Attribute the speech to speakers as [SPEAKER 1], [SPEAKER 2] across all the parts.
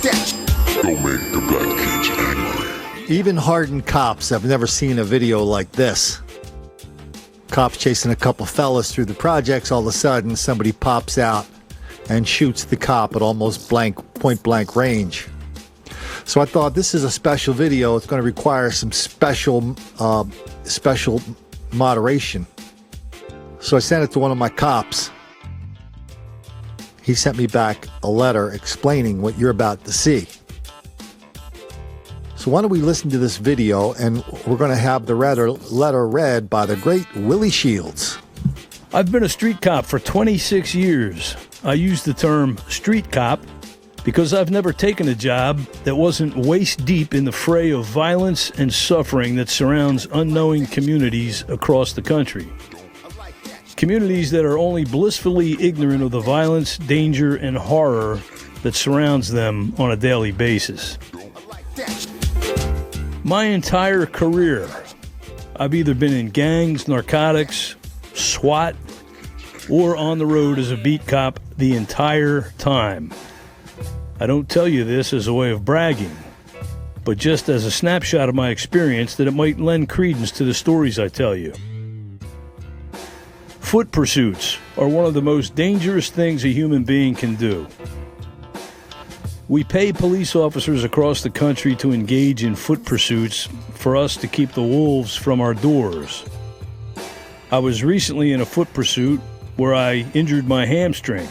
[SPEAKER 1] Don't make the black kids angry.
[SPEAKER 2] Even hardened cops have never seen a video like this. Cops chasing a couple fellas through the projects, all of a sudden somebody pops out and shoots the cop at almost point blank range. So I thought, this is a special video. It's going to require some special moderation. So I sent it to one of my cops. He sent me back a letter explaining what you're about to see. So why don't we listen to this video, and we're going to have the letter read by the great Willie Shields.
[SPEAKER 3] I've been a street cop for 26 years. I use the term street cop because I've never taken a job that wasn't waist deep in the fray of violence and suffering that surrounds unknowing communities across the country. Communities that are only blissfully ignorant of the violence, danger, and horror that surrounds them on a daily basis. My entire career, I've either been in gangs, narcotics, SWAT, or on the road as a beat cop the entire time. I don't tell you this as a way of bragging, but just as a snapshot of my experience that it might lend credence to the stories I tell you. Foot pursuits are one of the most dangerous things a human being can do. We pay police officers across the country to engage in foot pursuits for us to keep the wolves from our doors. I was recently in a foot pursuit where I injured my hamstring.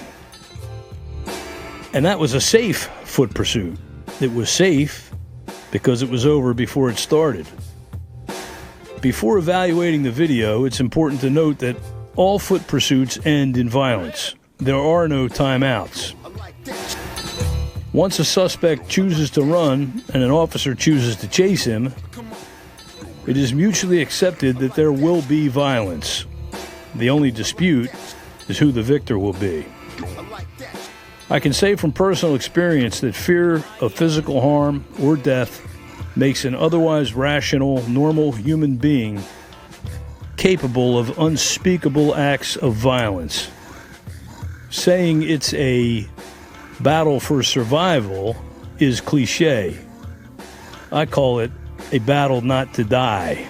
[SPEAKER 3] And that was a safe foot pursuit. It was safe because it was over before it started. Before evaluating the video, it's important to note that all foot pursuits end in violence. There are no timeouts. Once a suspect chooses to run and an officer chooses to chase him, it is mutually accepted that there will be violence. The only dispute is who the victor will be. I can say from personal experience that fear of physical harm or death makes an otherwise rational, normal human being capable of unspeakable acts of violence. Saying it's a battle for survival is cliche. I call it a battle not to die.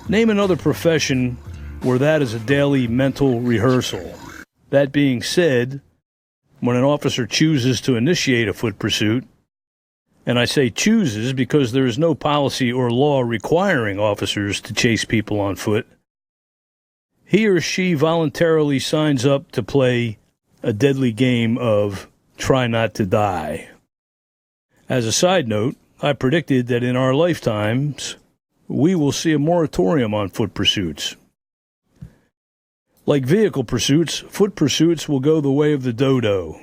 [SPEAKER 3] Name another profession where that is a daily mental rehearsal. That being said, when an officer chooses to initiate a foot pursuit, and I say chooses because there is no policy or law requiring officers to chase people on foot, he or she voluntarily signs up to play a deadly game of try not to die. As a side note, I predicted that in our lifetimes, we will see a moratorium on foot pursuits. Like vehicle pursuits, foot pursuits will go the way of the dodo.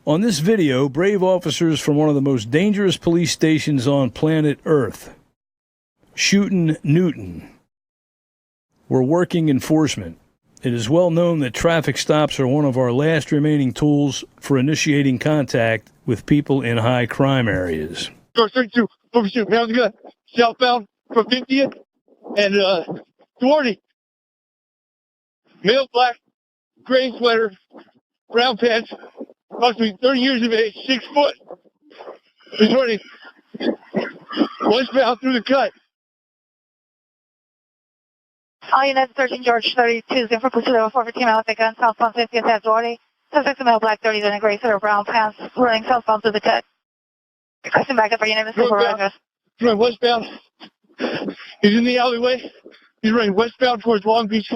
[SPEAKER 3] On this video, brave officers from one of the most dangerous police stations on planet Earth, Shootin' Newton, were working enforcement. It is well known that traffic stops are one of our last remaining tools for initiating contact with people in high crime areas.
[SPEAKER 4] George 32, overshoot, man, the gun, southbound from 50th and 20. Male, black, gray sweater, brown pants, approximately 30 years of age, 6 foot. He's running westbound through the cut.
[SPEAKER 5] All units, 13 George 32, in for pursuit of a 415 mile with a gun, southbound 50th at 20. Suspect male, black 30s in a gray sweater, brown pants, running southbound through the cut. Requesting backup for your name and supervisor.
[SPEAKER 4] He's running westbound. He's in the alleyway. He's running westbound towards Long Beach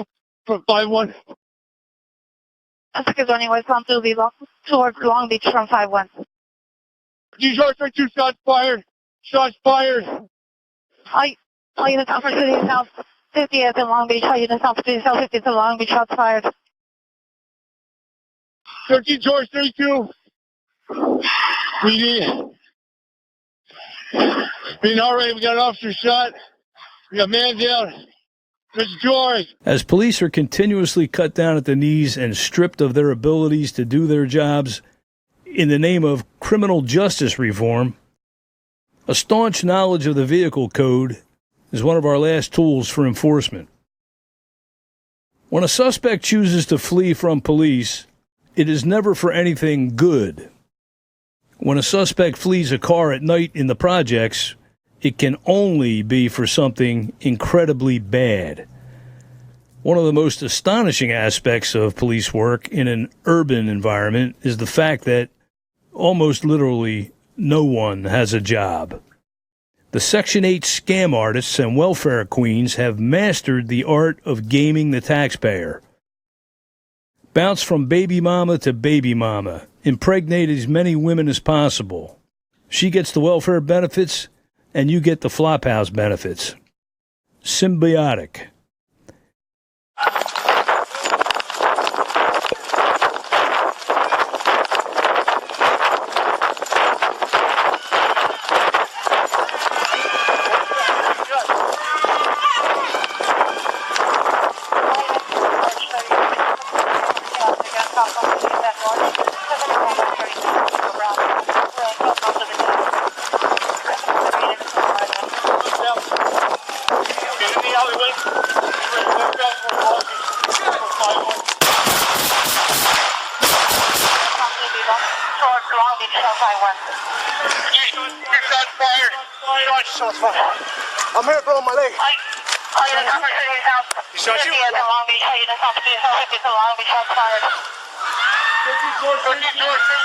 [SPEAKER 4] from 5-1.
[SPEAKER 5] Suspect is running westbound towards Long Beach from 5-1.
[SPEAKER 4] George 32, shots fired. Shots fired.
[SPEAKER 5] All units, Alpha City South 50th in Long Beach. All units, Alpha City South 50th in Long Beach. Shots fired.
[SPEAKER 4] 13 George 32. We need. Being all right, we got an officer shot. We got man down. Mr. George.
[SPEAKER 3] As police are continuously cut down at the knees and stripped of their abilities to do their jobs in the name of criminal justice reform, a staunch knowledge of the vehicle code is one of our last tools for enforcement. When a suspect chooses to flee from police, it is never for anything good. When a suspect flees a car at night in the projects, it can only be for something incredibly bad. One of the most astonishing aspects of police work in an urban environment is the fact that almost literally no one has a job. The Section 8 scam artists and welfare queens have mastered the art of gaming the taxpayer. Bounce from baby mama to baby mama. Impregnate as many women as possible. She gets the welfare benefits, and you get the flophouse benefits. Symbiotic.
[SPEAKER 6] I'm here, bro, my leg.
[SPEAKER 5] He shot you? Yeah, Long Beach. How you doing? It's a Long Beach. Shots fired.
[SPEAKER 6] 13 George, 13 George, 32.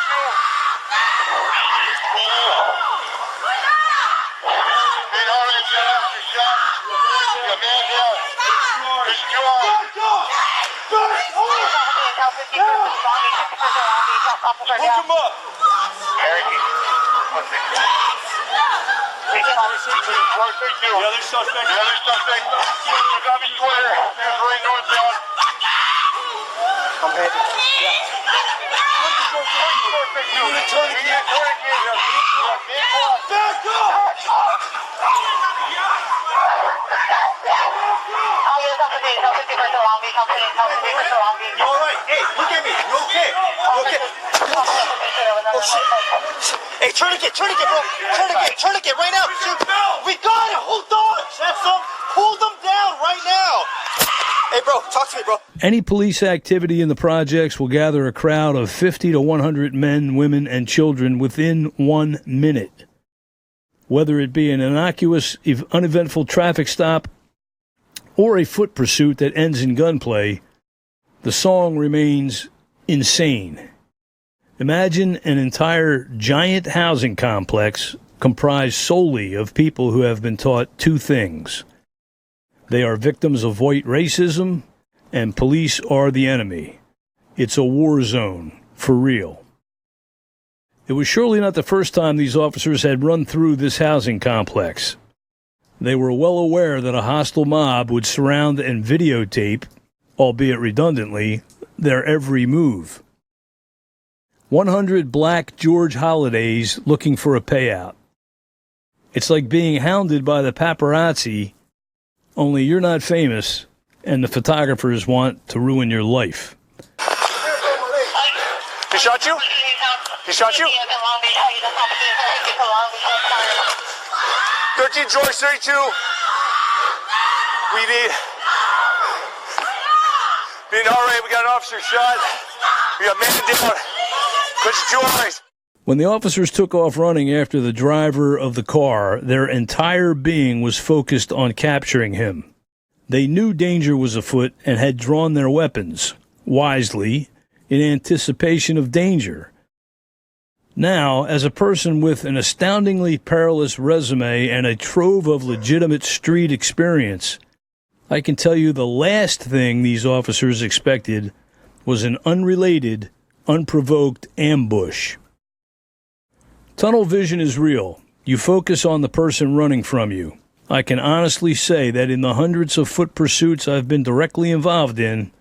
[SPEAKER 6] Hey, Harley, shut up. You're shot. Your man down. Just go on. Hook him up. The other suspect. Got me square. There's right northbound. I'm headed. You need to turn again. Back up! You alright? Hey, look at me. You okay? Oh shit. Hey, tourniquet, bro. Tourniquet right now. We got it. Hold on. That's up. Hold them down right now. Hey, bro, talk to me, bro.
[SPEAKER 3] Any police activity in the projects will gather a crowd of 50 to 100 men, women, and children within 1 minute. Whether it be an innocuous, uneventful traffic stop or a foot pursuit that ends in gunplay, the song remains insane. Imagine an entire giant housing complex comprised solely of people who have been taught two things. They are victims of white racism, and police are the enemy. It's a war zone, for real. It was surely not the first time these officers had run through this housing complex. They were well aware that a hostile mob would surround and videotape, albeit redundantly, their every move. 100 black George Holidays looking for a payout. It's like being hounded by the paparazzi, only you're not famous, and the photographers want to ruin your life.
[SPEAKER 6] He shot you? He shot you? 13 George, 32. We need all right, we got an officer shot. We got man down. Put your 2 eyes.
[SPEAKER 3] When the officers took off running after the driver of the car, their entire being was focused on capturing him. They knew danger was afoot and had drawn their weapons, wisely, in anticipation of danger. Now, as a person with an astoundingly perilous resume and a trove of legitimate street experience, I can tell you the last thing these officers expected was an unrelated, unprovoked ambush. Tunnel vision is real. You focus on the person running from you. I can honestly say that in the hundreds of foot pursuits I've been directly involved in,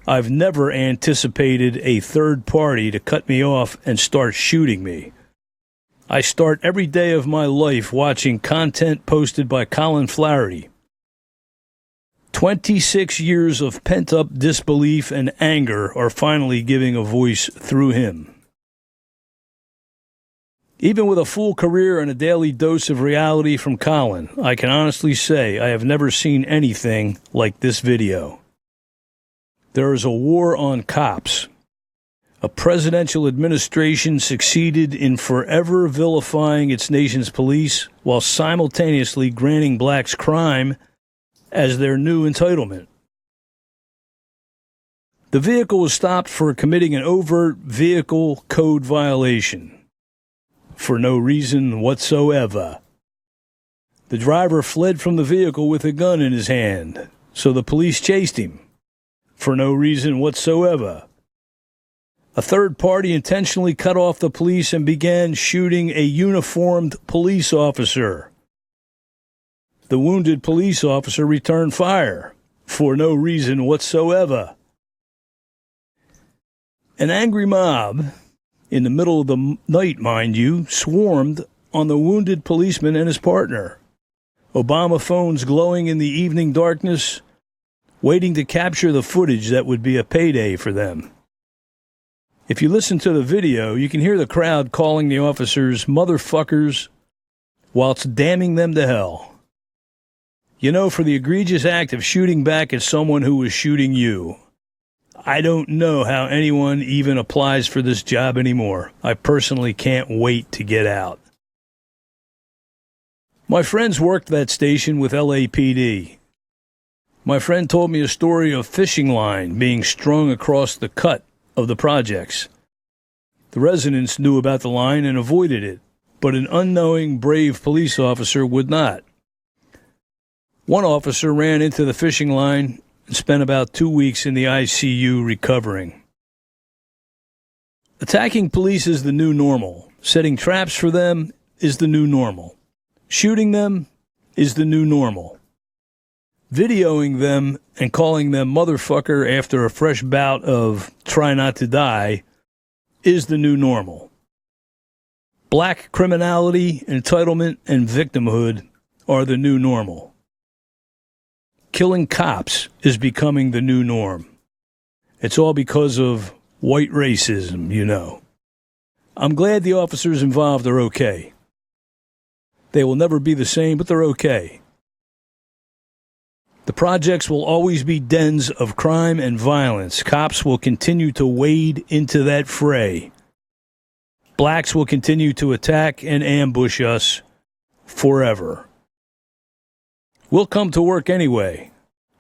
[SPEAKER 3] I've never anticipated a third party to cut me off and start shooting me. I start every day of my life watching content posted by Colin Flaherty. 26 years of pent-up disbelief and anger are finally giving a voice through him. Even with a full career and a daily dose of reality from Colin, I can honestly say I have never seen anything like this video. There is a war on cops. A presidential administration succeeded in forever vilifying its nation's police while simultaneously granting blacks crime as their new entitlement. The vehicle was stopped for committing an overt vehicle code violation for no reason whatsoever. The driver fled from the vehicle with a gun in his hand, so the police chased him for no reason whatsoever. A third party intentionally cut off the police and began shooting a uniformed police officer. The wounded police officer returned fire for no reason whatsoever. An angry mob, in the middle of the night, mind you, swarmed on the wounded policeman and his partner. Obama phones glowing in the evening darkness, waiting to capture the footage that would be a payday for them. If you listen to the video, you can hear the crowd calling the officers motherfuckers whilst damning them to hell. You know, for the egregious act of shooting back at someone who was shooting you. I don't know how anyone even applies for this job anymore. I personally can't wait to get out. My friends worked that station with LAPD. My friend told me a story of fishing line being strung across the cut of the projects. The residents knew about the line and avoided it, but an unknowing, brave police officer would not. One officer ran into the fishing line and spent about 2 weeks in the ICU recovering. Attacking police is the new normal. Setting traps for them is the new normal. Shooting them is the new normal. Videoing them and calling them motherfucker after a fresh bout of try not to die is the new normal. Black criminality, entitlement, and victimhood are the new normal. Killing cops is becoming the new norm. It's all because of white racism, you know. I'm glad the officers involved are okay. They will never be the same, but they're okay. The projects will always be dens of crime and violence. Cops will continue to wade into that fray. Blacks will continue to attack and ambush us forever. We'll come to work anyway.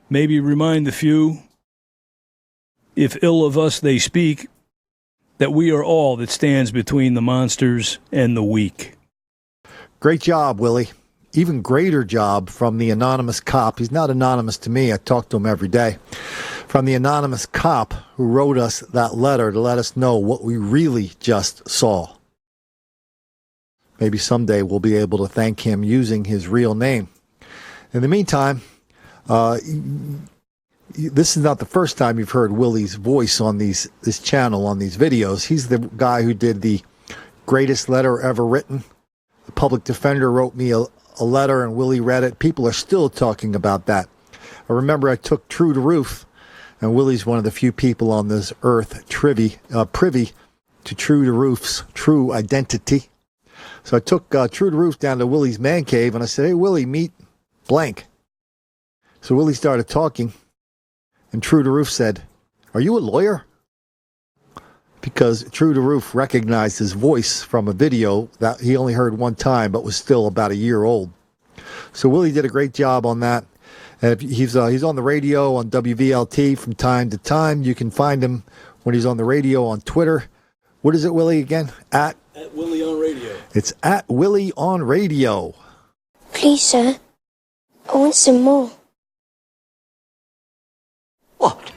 [SPEAKER 3] Maybe remind the few, if ill of us they speak, that we are all that stands between the monsters and the weak.
[SPEAKER 2] Great job, Willie. Even greater job from the anonymous cop. He's not anonymous to me. I talk to him every day. From the anonymous cop who wrote us that letter to let us know what we really just saw. Maybe someday we'll be able to thank him using his real name. In the meantime, this is not the first time you've heard Willie's voice on this channel, on these videos. He's the guy who did the greatest letter ever written. The public defender wrote me a letter and Willie read it. People are still talking about that. I remember I took True to Roof, and Willie's one of the few people on this earth privy to True to Roof's true identity. So I took True to Roof down to Willie's man cave and I said, "Hey, Willie, meet blank." So Willie started talking, and True to Roof said, "Are you a lawyer?" Because True to Roof recognized his voice from a video that he only heard one time, but was still about a year old. So Willie did a great job on that. And he's on the radio on WVLT from time to time. You can find him when he's on the radio on Twitter. What is it, Willie, again? At
[SPEAKER 3] Willie on Radio.
[SPEAKER 2] It's at Willie on Radio.
[SPEAKER 7] Please, sir. I want some more.
[SPEAKER 2] What?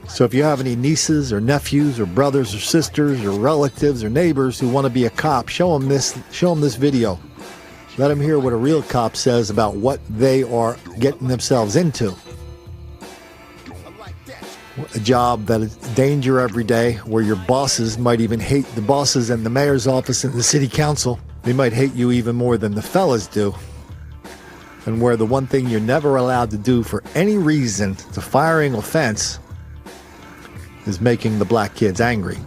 [SPEAKER 2] So if you have any nieces or nephews or brothers or sisters or relatives or neighbors who want to be a cop, show them this video. Let them hear what a real cop says about what they are getting themselves into. A job that is danger every day, where your bosses might even hate the bosses and the mayor's office and the city council. They might hate you even more than the fellas do. And where the one thing you're never allowed to do for any reason, it's a firing offense, is making the black kids angry.